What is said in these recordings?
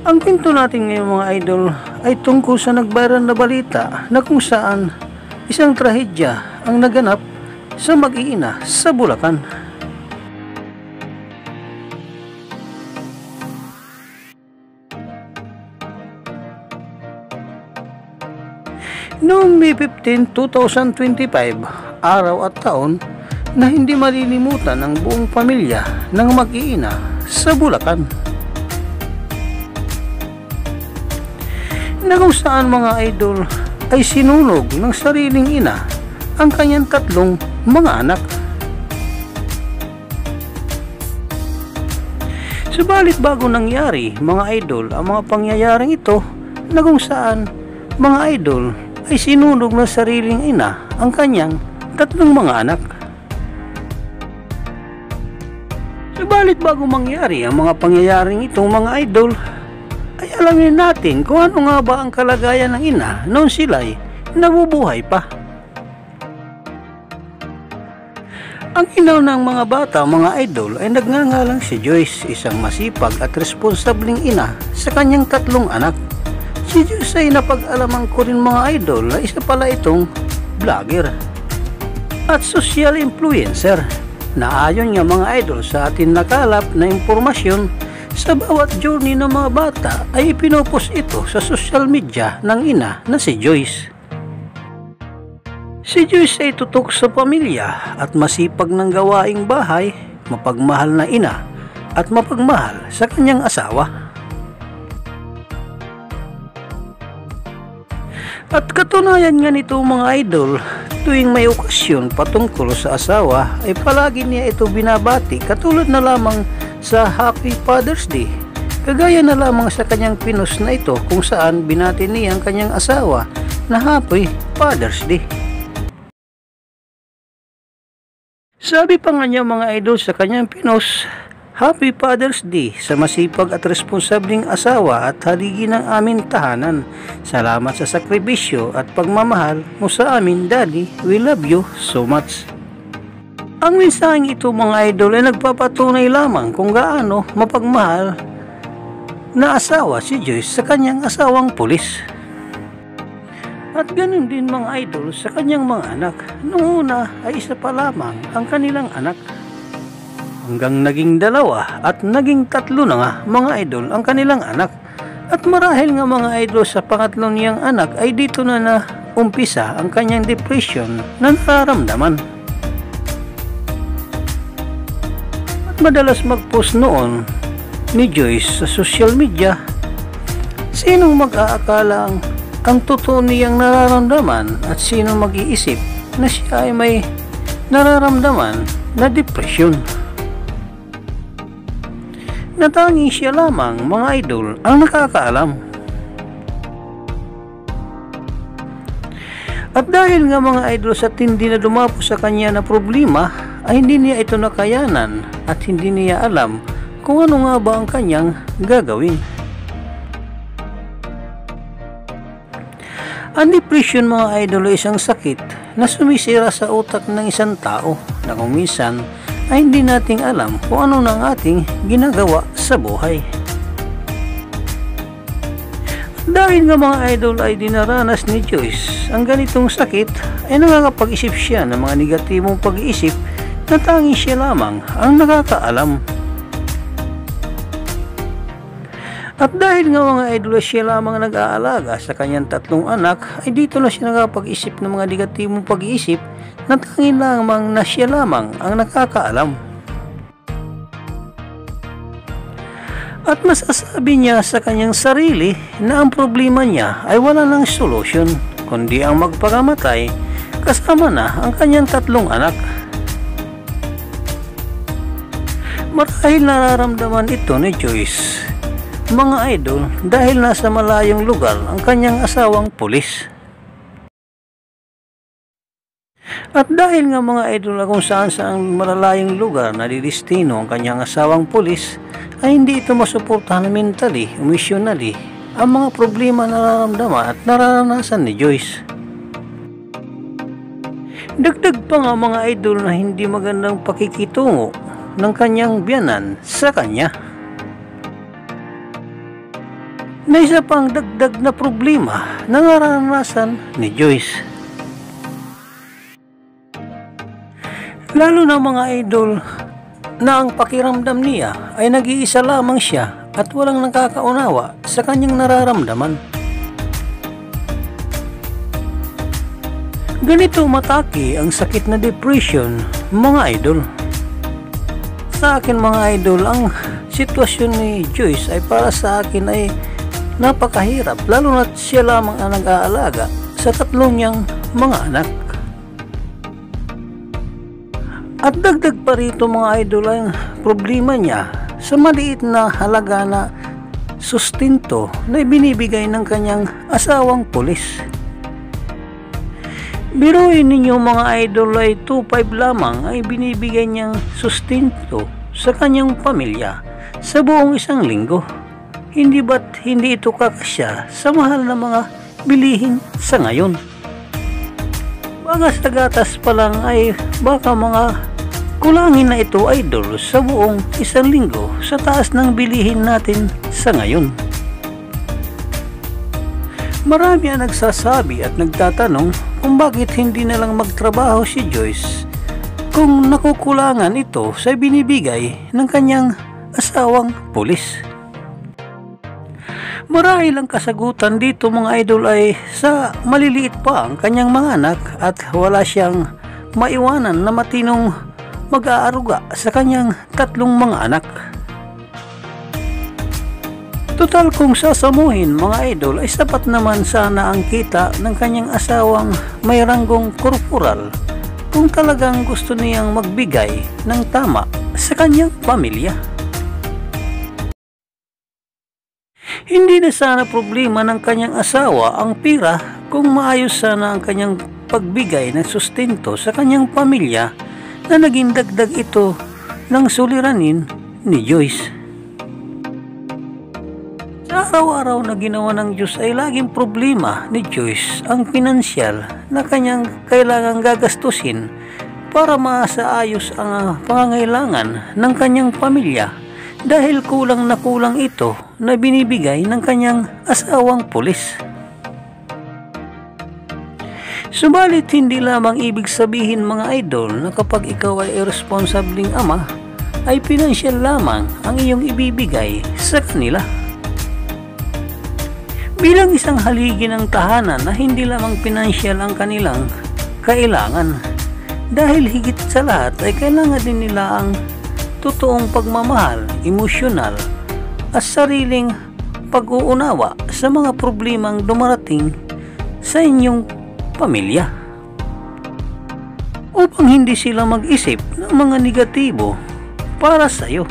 Ang kwento natin ngayon mga idol ay tungkol sa nag-viral na balita na kung saan isang trahedya ang naganap sa mag-iina sa Bulacan. Noong May 15, 2025, araw at taon na hindi malilimutan ng buong pamilya ng mag-iina sa Bulacan. Na kung saan mga idol ay sinunog ng sariling ina ang kanyang tatlong mga anak. Subalit bago nangyari mga idol ang mga pangyayaring ito na kung saan mga idol ay sinunog ng sariling ina ang kanyang tatlong mga anak. Subalit bago mangyari ang mga pangyayaring itong mga idol ay alamin natin kung ano nga ba ang kalagayan ng ina noon sila'y nabubuhay pa. Ang ina ng mga bata mga idol ay nagngangalang si Joyce, isang masipag at responsableng ina sa kanyang tatlong anak. Si Joyce ay napag-alaman ko rin mga idol na isa pala itong vlogger at social influencer na ayon nga mga idol sa atin nakalap na impormasyon sa bawat journey ng mga bata ay ipinopost ito sa social media ng ina na si Joyce. Si Joyce ay tutok sa pamilya at masipag ng gawaing bahay, mapagmahal na ina at mapagmahal sa kanyang asawa. At katunayan nga nito mga idol, tuwing may okasyon patungkol sa asawa ay palagi niya ito binabati katulad na lamang sa Happy Father's Day. Kagaya na lamang sa kanyang pinost na ito kung saan binati niya ang kanyang asawa na Happy Father's Day. Sabi pa nga niya mga idol sa kanyang pinost, Happy Father's Day sa masipag at responsabling asawa at haligi ng aming tahanan. Salamat sa sakripisyo at pagmamahal mo sa amin, Daddy. We love you so much. Ang mensaheng ito mga idol ay nagpapatunay lamang kung gaano mapagmahal na asawa si Joyce sa kanyang asawang pulis. At ganun din mga idol sa kanyang mga anak. Noong una ay isa pa lamang ang kanilang anak. Hanggang naging dalawa at naging tatlo na nga mga idol ang kanilang anak. At marahil nga mga idol sa pangatlo niyang anak ay dito na umpisa ang kanyang depression na nararamdaman. Madalas mag-post noon ni Joyce sa social media, sinong mag-aakala ang totoo niyang nararamdaman at sinong mag-iisip na siya ay may nararamdaman na depression. Natanging siya lamang mga idol ang nakakaalam. At dahil nga mga idol sa tindi na dumapo sa kanya na problema ay hindi niya ito nakayanan at hindi niya alam kung ano nga ba ang kanyang gagawin. Ang depression mga idol ay isang sakit na sumisira sa utak ng isang tao na kung minsan ay hindi nating alam kung ano nang ating ginagawa sa buhay. Dahil nga mga idol ay dinaranas ni Joyce ang ganitong sakit ay nakakapag-isip siya ng mga negatibong pag-iisip na tanging siya lamang ang nakakaalam. At dahil nga mga idol siya lamang nag-aalaga sa kanyang tatlong anak ay dito na siya nakapag-isip ng mga negatibong pag-iisip na tanging lamang na siya lamang ang nakakaalam. At masasabi niya sa kanyang sarili na ang problema niya ay wala ng solusyon kundi ang magpakamatay kasama na ang kanyang tatlong anak. Marahil nararamdaman ito ni Joyce mga idol dahil nasa malayong lugar ang kanyang asawang pulis. At dahil nga mga idol na kung saan sa malalayong lugar na didestino ang kanyang asawang pulis ay hindi ito masuportahan mentally, emotionally ang mga problema na nararamdaman at nararanasan ni Joyce. Dagdag pa nga mga idol na hindi magandang pakikitungo ng kanyang biyanan sa kanya. May isa pang dagdag na problema na nararanasan ni Joyce. Lalo na mga idol na ang pakiramdam niya ay nag-iisa lamang siya at walang nakakaunawa sa kanyang nararamdaman. Ganito matake ang sakit na depression, mga idol. Sa akin mga idol, ang sitwasyon ni Joyce ay para sa akin ay napakahirap, lalo na siya lamang ang nag-aalaga sa tatlong niyang mga anak. At dagdag pa rito mga idol ang problema niya sa maliit na halaga na sustento na ibinibigay ng kanyang asawang pulis. Biruin ninyo mga idol ay 2.5 lamang ay binibigay niyang sustento sa kanyang pamilya sa buong isang linggo. Hindi ba't hindi ito kakasya sa mahal na mga bilihin sa ngayon? Baka sa gatas pa lang ay baka mga kulangin na ito idol sa buong isang linggo sa taas ng bilihin natin sa ngayon. Marami ang nagsasabi at nagtatanong kung bakit hindi na lang magtrabaho si Joyce kung nakukulangan ito sa binibigay ng kanyang asawang pulis. Marahil ang kasagutan dito mga idol ay sa maliliit pa ang kanyang mga anak at wala siyang maiwanan na matinong mag-aaruga sa kanyang tatlong mga anak. Total kung sasamuhin mga idol ay sapat naman sana ang kita ng kanyang asawang may ranggong korporal kung talagang gusto niyang magbigay ng tama sa kanyang pamilya. Hindi na sana problema ng kanyang asawa ang pira kung maayos sana ang kanyang pagbigay ng sustento sa kanyang pamilya na naging dagdag ito ng suliranin ni Joyce. Sa araw-araw na ginawa ng Diyos ay laging problema ni Joyce ang pinansyal na kanyang kailangang gagastusin para maasaayos ang pangangailangan ng kanyang pamilya dahil kulang na kulang ito na binibigay ng kanyang asawang pulis. Subalit hindi lamang ibig sabihin mga idol na kapag ikaw ay irresponsableng ama ay pinansyal lamang ang iyong ibibigay sa kanila. Bilang isang haligi ng tahanan na hindi lamang pinansyal ang kanilang kailangan, dahil higit sa lahat ay kailangan din nila ang totoong pagmamahal, emosyonal at sariling pag-uunawa sa mga problemang dumarating sa inyong pamilya. Upang hindi sila mag-isip ng mga negatibo para sa iyo.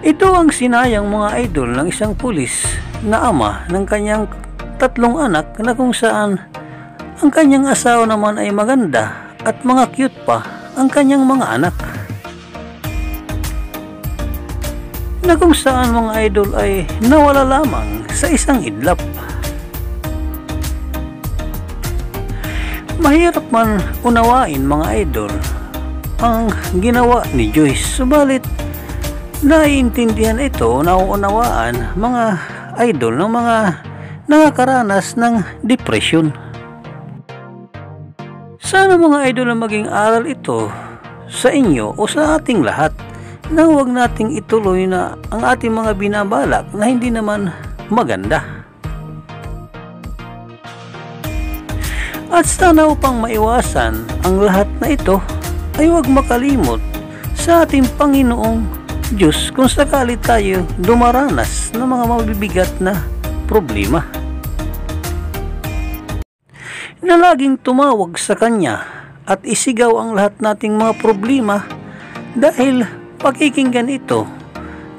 Ito ang sinayang mga idol ng isang pulis na ama ng kanyang tatlong anak na kung saan ang kanyang asawa naman ay maganda at mga cute pa ang kanyang mga anak. Na kung saan mga idol ay nawala lamang sa isang idlap. Mahirap man unawain mga idol ang ginawa ni Joyce, subalit naiintindihan ito, nauunawaan mga idol ng mga nakakaranas ng depression. Sana mga idol na maging aral ito sa inyo o sa ating lahat na huwag nating ituloy na ang ating mga binabalak na hindi naman maganda. At sana upang maiwasan ang lahat na ito ay huwag makalimot sa ating Panginoong Diyos kung sakali tayo dumaranas ng mga mabibigat na problema. Na laging tumawag sa Kanya at isigaw ang lahat nating mga problema dahil pakikinggan ito,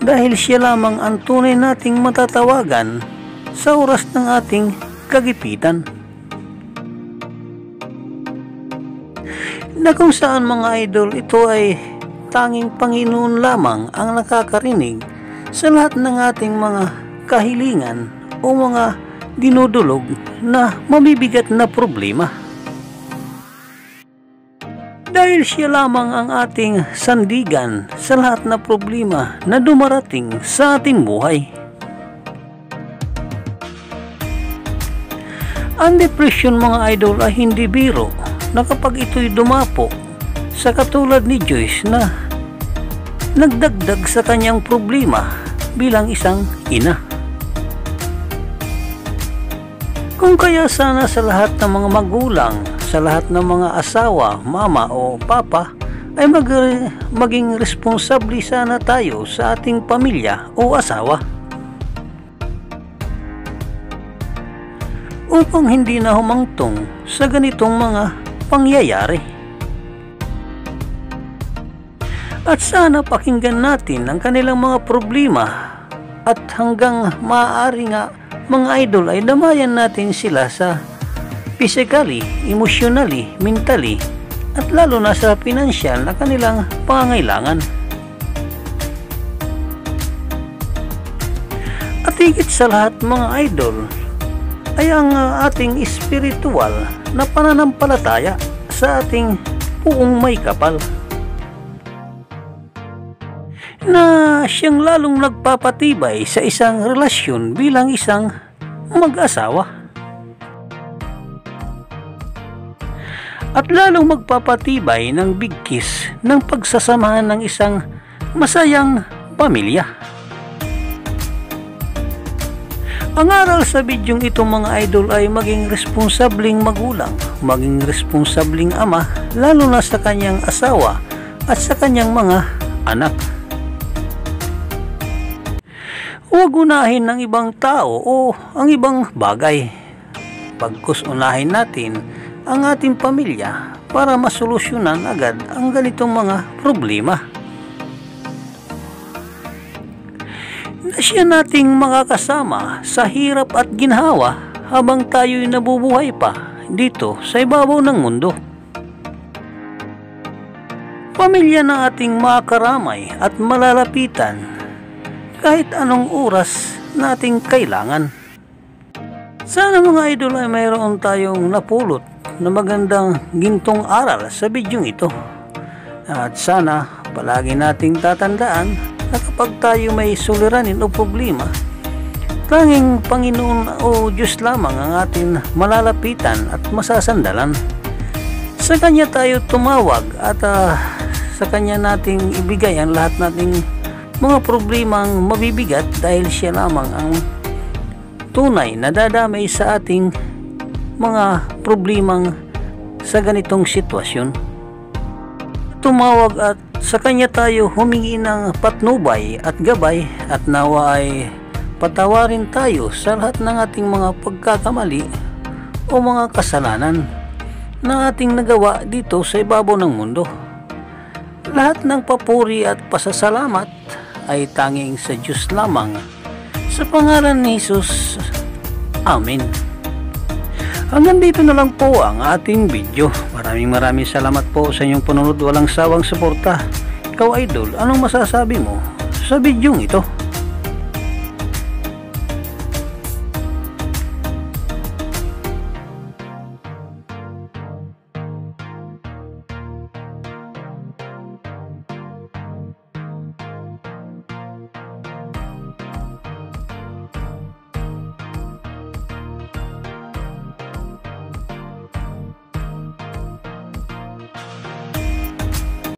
dahil Siya lamang ang tunay nating matatawagan sa oras ng ating kagipitan. Na kung saan mga idol ito ay tanging Panginoon lamang ang nakakarinig sa lahat ng ating mga kahilingan o mga dinudulog na mabibigat na problema. Dahil siya lamang ang ating sandigan sa lahat na problema na dumarating sa ating buhay. Ang depression mga idol ay hindi biro na kapag ito'y dumapo sa katulad ni Joyce na nagdagdag sa kanyang problema bilang isang ina. Kung kaya sana sa lahat ng mga magulang, sa lahat ng mga asawa, mama o papa ay maging responsable sana tayo sa ating pamilya o asawa. Upang hindi na humangtong sa ganitong mga pangyayari. At sana pakinggan natin ang kanilang mga problema at hanggang maaari nga mga idol ay damayan natin sila sa physically, emotionally, mentally at lalo na sa financial na kanilang pangangailangan. At higit sa lahat mga idol ay ang ating spiritual na pananampalataya sa ating puong may kapal na siyang lalong nagpapatibay sa isang relasyon bilang isang mag-asawa. At lalong magpapatibay ng bigkis ng pagsasamahan ng isang masayang pamilya. Ang aral sa bidyong ito mga idol ay maging responsabling magulang, maging responsabling ama, lalo na sa kanyang asawa at sa kanyang mga anak. Huwag unahin ng ibang tao o ang ibang bagay. Pagkus unahin natin ang ating pamilya para masolusyonan agad ang ganitong mga problema. Na siya nating makakasama sa hirap at ginhawa habang tayo'y nabubuhay pa dito sa ibabaw ng mundo. Pamilya ng ating makakaramay at malalapitan kahit anong oras nating kailangan. Sana mga idol ay mayroon tayong napulot na magandang gintong aral sa bidyong ito. At sana palagi nating tatandaan na kapag tayo may suliranin o problema, tanging Panginoon o Diyos lamang ang ating malalapitan at masasandalan. Sa Kanya tayo tumawag at sa Kanya nating ibigay ang lahat nating mga problemang mabibigat dahil siya lamang ang tunay na dadamay sa ating mga problemang sa ganitong sitwasyon. Tumawag at sa Kanya tayo humingi ng patnubay at gabay at nawa ay patawarin tayo sa lahat ng ating mga pagkakamali o mga kasalanan na ating nagawa dito sa ibabaw ng mundo. Lahat ng papuri at pasasalamat ay tanging sa Diyos lamang. Sa pangalan ni Jesus. Amen. Hanggang dito na lang po ang ating video. Maraming salamat po sa inyong panunod. Walang sawang suporta. Ikaw idol, anong masasabi mo sa bidyong ito?